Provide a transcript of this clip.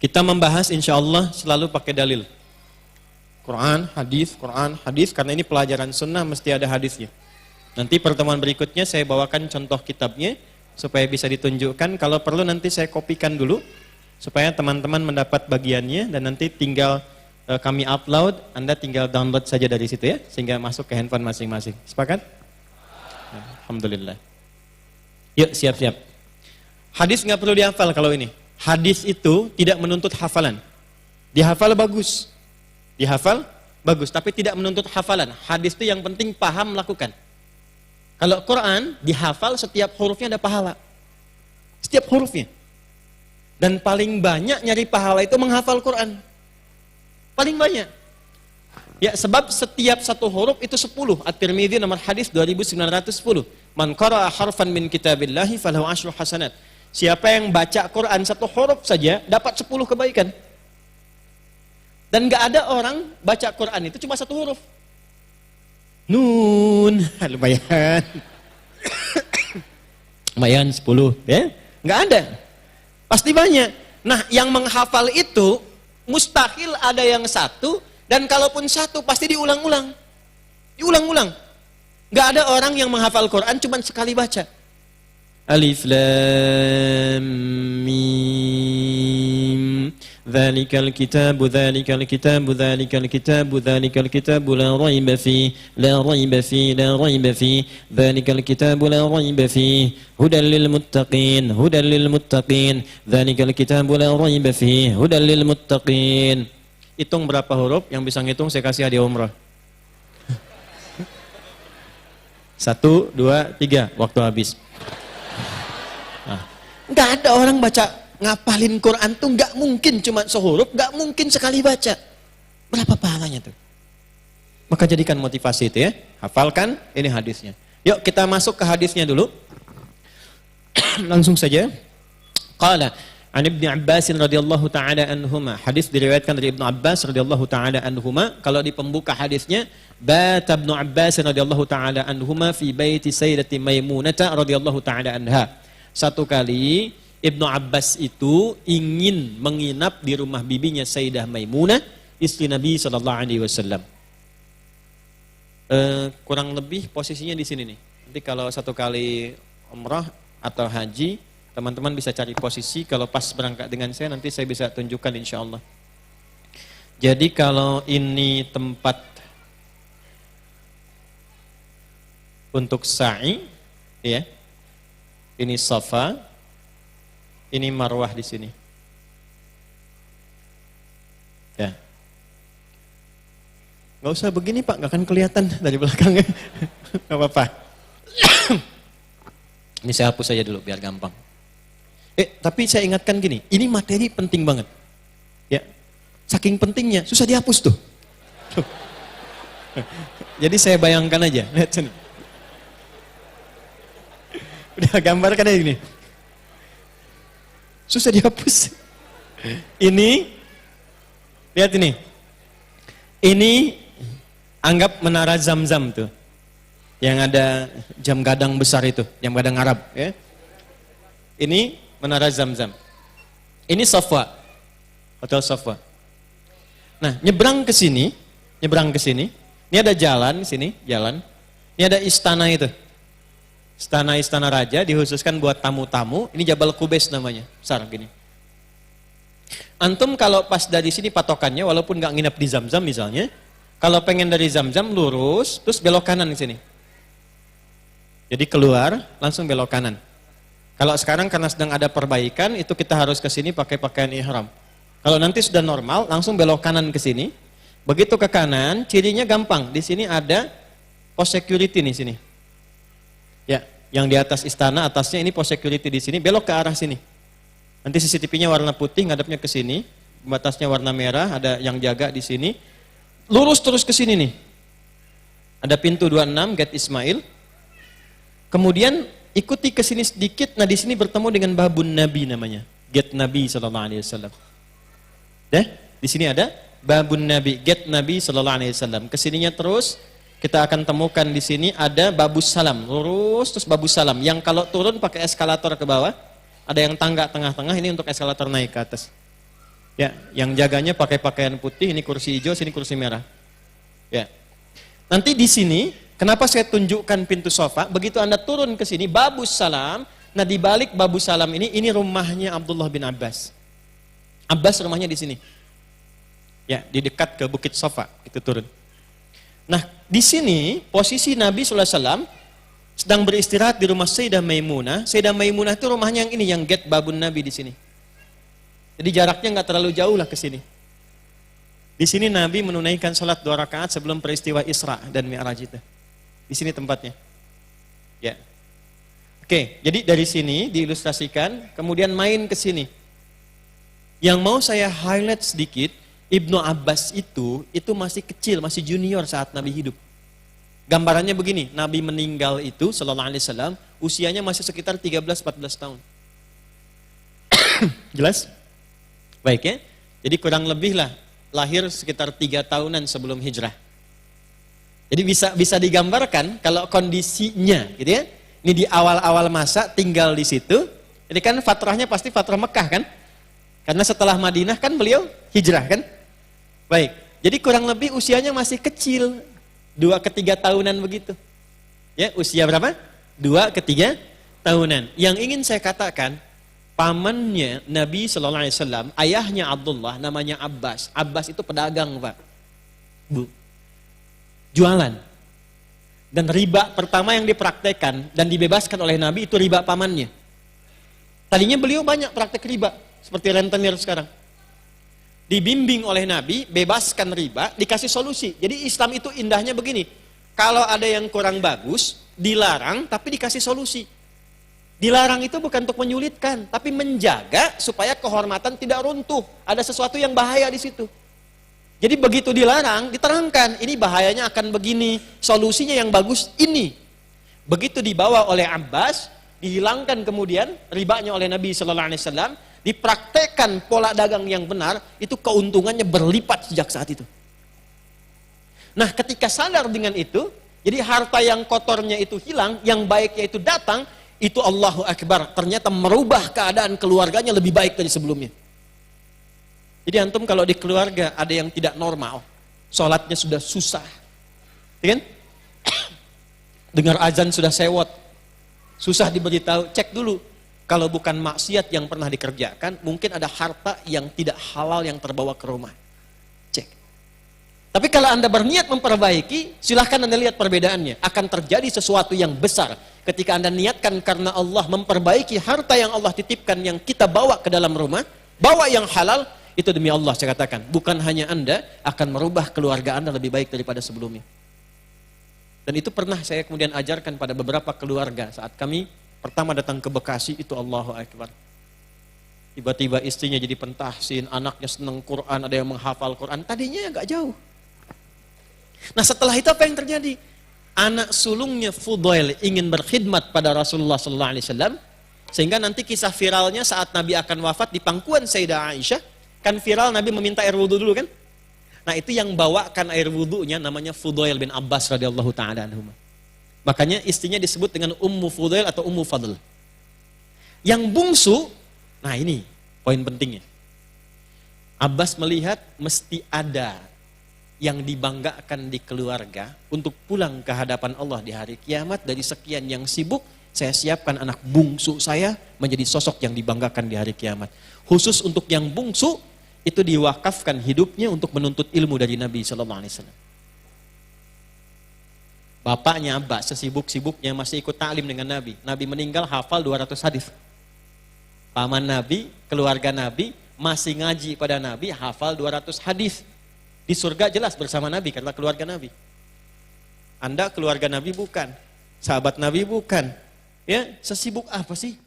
Kita membahas insya Allah selalu pakai dalil. Quran, hadis, karena ini pelajaran sunnah mesti ada hadisnya. Nanti pertemuan berikutnya saya bawakan contoh kitabnya supaya bisa ditunjukkan. Kalau perlu nanti saya kopikan dulu supaya teman-teman mendapat bagiannya dan nanti tinggal kami upload, Anda tinggal download saja dari situ ya, sehingga masuk ke handphone masing-masing. Sepakat? Alhamdulillah. Yuk siap-siap. Hadis nggak perlu dihafal kalau ini. Hadis itu tidak menuntut hafalan. Dihafal bagus. Dihafal bagus, tapi tidak menuntut hafalan. Hadis itu yang penting paham, lakukan. Kalau Quran dihafal, setiap hurufnya ada pahala. Setiap hurufnya. Dan paling banyak nyari pahala itu menghafal Quran. Paling banyak. Ya, sebab setiap satu huruf itu 10. At-Tirmidzi nomor hadis 2910. Man qara'a harfan min kitabillahi falahu asyru hasanat. Siapa yang baca Quran satu huruf saja dapat 10 kebaikan. Dan gak ada orang baca Quran itu cuma satu huruf. Nun, lumayan. Lumayan 10, ya. Gak ada. Pasti banyak. Nah, yang menghafal itu mustahil ada yang satu, dan kalaupun satu pasti diulang-ulang. Diulang-ulang. Gak ada orang yang menghafal Quran cuma sekali baca. Alif Lam Mim. Dzalikal kitabu dzalikal kitabu dzalikal kitabu dzalikal kitabu la raiba fi la raiba fi la raiba fi dzalikal kitabu la raiba fi hudan lil muttaqin dzalikal kitabu la raiba fi hudan lil muttaqin. Hitung berapa huruf, yang bisa ngitung saya kasih hadiah umrah. 1, 2, 3, waktu habis. Nggak ada orang baca ngapalin Quran tuh nggak mungkin cuma sehuruf, nggak mungkin sekali baca. Berapa pahalanya tuh? Maka jadikan motivasi itu ya, hafalkan ini hadisnya. Yuk kita masuk ke hadisnya dulu. Langsung saja. Qala an Ibnu Abbas radhiyallahu taala anhuma. Hadis diriwayatkan dari Ibnu Abbas radhiyallahu taala anhuma. Kalau di pembuka hadisnya, bata Ibnu Abbas radhiyallahu taala anhuma fi baiti Sayyidati Maimunah radhiyallahu taala anha. Satu kali Ibnu Abbas itu ingin menginap di rumah bibinya Sayyidah Maimunah, istri Nabi SAW. Kurang lebih posisinya di sini nih. Nanti kalau satu kali umrah atau haji, teman-teman bisa cari posisi. Kalau pas berangkat dengan saya, nanti saya bisa tunjukkan insya Allah. Jadi kalau ini tempat untuk sa'i, ya. Ini Safa, ini Marwah di sini. Ya. Nggak usah begini Pak, nggak akan kelihatan dari belakangnya. Nggak apa-apa. Ini saya hapus saja dulu biar gampang. Tapi saya ingatkan gini, ini materi penting banget. Ya, saking pentingnya susah dihapus tuh. Jadi saya bayangkan aja, lihat sini. Udah gambarkan aja gini. Susah dihapus. Ini, lihat ini. Ini anggap menara Zam-Zam tuh. Yang ada jam gadang besar itu, jam gadang Arab. Ya. Ini menara Zam-Zam. Ini Safa, Hotel Safa. Nah, nyebrang ke sini. Ini ada jalan sini, jalan. Ini ada istana itu. Istana raja dikhususkan buat tamu-tamu. Ini Jabal Qubais namanya, besar gini. Antum kalau pas dari sini patokannya, walaupun nggak nginep di Zam-Zam misalnya, kalau pengen dari Zam-Zam lurus, terus belok kanan di sini. Jadi keluar, langsung belok kanan. Kalau sekarang karena sedang ada perbaikan, itu kita harus ke sini pakai pakaian ihram. Kalau nanti sudah normal, langsung belok kanan ke sini. Begitu ke kanan, cirinya gampang. Di sini ada pos security nih sini. Ya, yang di atas istana, atasnya ini pos security di sini, belok ke arah sini. Nanti CCTV-nya warna putih, ngadepnya ke sini, batasnya warna merah, ada yang jaga di sini. Lurus terus ke sini nih. Ada pintu 26, Gate Ismail. Kemudian ikuti ke sini sedikit, nah di sini bertemu dengan Babun Nabi namanya, Gate Nabi sallallahu alaihi wasallam. Di sini ada Babun Nabi, Gate Nabi sallallahu alaihi wasallam. Kesininya terus kita akan temukan di sini ada Babus Salam, lurus terus Babus Salam. Yang kalau turun pakai eskalator ke bawah, ada yang tangga tengah-tengah, ini untuk eskalator naik ke atas. Ya, yang jaganya pakai pakaian putih, ini kursi hijau, sini kursi merah. Ya. Nanti di sini, kenapa saya tunjukkan pintu sofa? Begitu Anda turun ke sini, Babus Salam. Nah, di balik Babus Salam ini rumahnya Abdullah bin Abbas. Abbas rumahnya di sini. Ya, di dekat ke Bukit Sofa, itu turun. Nah, di sini posisi Nabi SAW sedang beristirahat di rumah Sayyidah Maimunah. Sayyidah Maimunah itu rumahnya yang ini, yang gate babun Nabi di sini. Jadi jaraknya nggak terlalu jauh lah ke sini. Di sini Nabi menunaikan sholat 2 rakaat sebelum peristiwa Isra dan Mi'raj itu. Di sini tempatnya. Ya. Oke, jadi dari sini diilustrasikan, kemudian main ke sini. Yang mau saya highlight sedikit, Ibnu Abbas itu masih kecil, masih junior saat Nabi hidup. Gambarannya begini, Nabi meninggal itu sallallahu alaihi wasallam, usianya masih sekitar 13-14 tahun. Jelas? Baik ya. Jadi kurang lebih lah lahir sekitar 3 tahunan sebelum hijrah. Jadi bisa digambarkan kalau kondisinya gitu ya. Ini di awal-awal masa tinggal di situ. Jadi kan fatrahnya pasti fatrah Mekah kan? Karena setelah Madinah kan beliau hijrah kan? Baik. Jadi kurang lebih usianya masih kecil. 2-3 tahunan begitu. Ya, usia berapa? 2-3 tahunan. Yang ingin saya katakan, pamannya Nabi sallallahu alaihi wasallam, ayahnya Abdullah namanya Abbas. Abbas itu pedagang, Pak. Bu. Jualan. Dan riba pertama yang dipraktekkan dan dibebaskan oleh Nabi itu riba pamannya. Tadinya beliau banyak praktek riba, seperti rentenir sekarang. Dibimbing oleh Nabi, bebaskan riba, dikasih solusi. Jadi Islam itu indahnya begini, kalau ada yang kurang bagus, dilarang tapi dikasih solusi. Dilarang itu bukan untuk menyulitkan, tapi menjaga supaya kehormatan tidak runtuh. Ada sesuatu yang bahaya di situ. Jadi begitu dilarang, diterangkan, ini bahayanya akan begini, solusinya yang bagus ini. Begitu dibawa oleh Abbas, dihilangkan kemudian ribanya oleh Nabi sallallahu alaihi wasallam, dipraktekkan pola dagang yang benar, itu keuntungannya berlipat sejak saat itu. Nah, ketika sadar dengan itu, jadi harta yang kotornya itu hilang, yang baiknya itu datang, itu Allahu Akbar, ternyata merubah keadaan keluarganya lebih baik dari sebelumnya. Jadi antum kalau di keluarga ada yang tidak normal, sholatnya sudah susah, ya kan? Dengar azan sudah sewot, susah diberitahu, cek dulu. Kalau bukan maksiat yang pernah dikerjakan, mungkin ada harta yang tidak halal yang terbawa ke rumah. Cek. Tapi kalau Anda berniat memperbaiki, silahkan Anda lihat perbedaannya. Akan terjadi sesuatu yang besar ketika Anda niatkan karena Allah memperbaiki harta yang Allah titipkan yang kita bawa ke dalam rumah, bawa yang halal, itu demi Allah saya katakan. Bukan hanya Anda akan merubah keluarga Anda lebih baik daripada sebelumnya. Dan itu pernah saya kemudian ajarkan pada beberapa keluarga saat kami pertama datang ke Bekasi, itu Allahu Akbar. Tiba-tiba istrinya jadi pentahsin, anaknya senang Quran, ada yang menghafal Quran. Tadinya agak jauh. Nah, setelah itu apa yang terjadi? Anak sulungnya Fudail ingin berkhidmat pada Rasulullah SAW, sehingga nanti kisah viralnya saat Nabi akan wafat di pangkuan Sayyidah Aisyah, kan viral Nabi meminta air wudhu dulu kan? Nah, itu yang bawakan air wudhunya namanya Fudail bin Abbas radhiyallahu ta'ala anhu. Makanya istrinya disebut dengan Ummu Fudail atau Ummu Fadl. Yang bungsu, nah ini poin pentingnya. Abbas melihat mesti ada yang dibanggakan di keluarga untuk pulang ke hadapan Allah di hari kiamat. Dari sekian yang sibuk, saya siapkan anak bungsu saya menjadi sosok yang dibanggakan di hari kiamat. Khusus untuk yang bungsu, itu diwakafkan hidupnya untuk menuntut ilmu dari Nabi SAW. Bapaknya Abbas sesibuk-sibuknya masih ikut ta'lim dengan Nabi. Nabi meninggal hafal 200 hadis. Paman Nabi, keluarga Nabi masih ngaji pada Nabi hafal 200 hadis. Di surga jelas bersama Nabi karena keluarga Nabi. Anda keluarga Nabi bukan, sahabat Nabi bukan. Ya, sesibuk apa sih?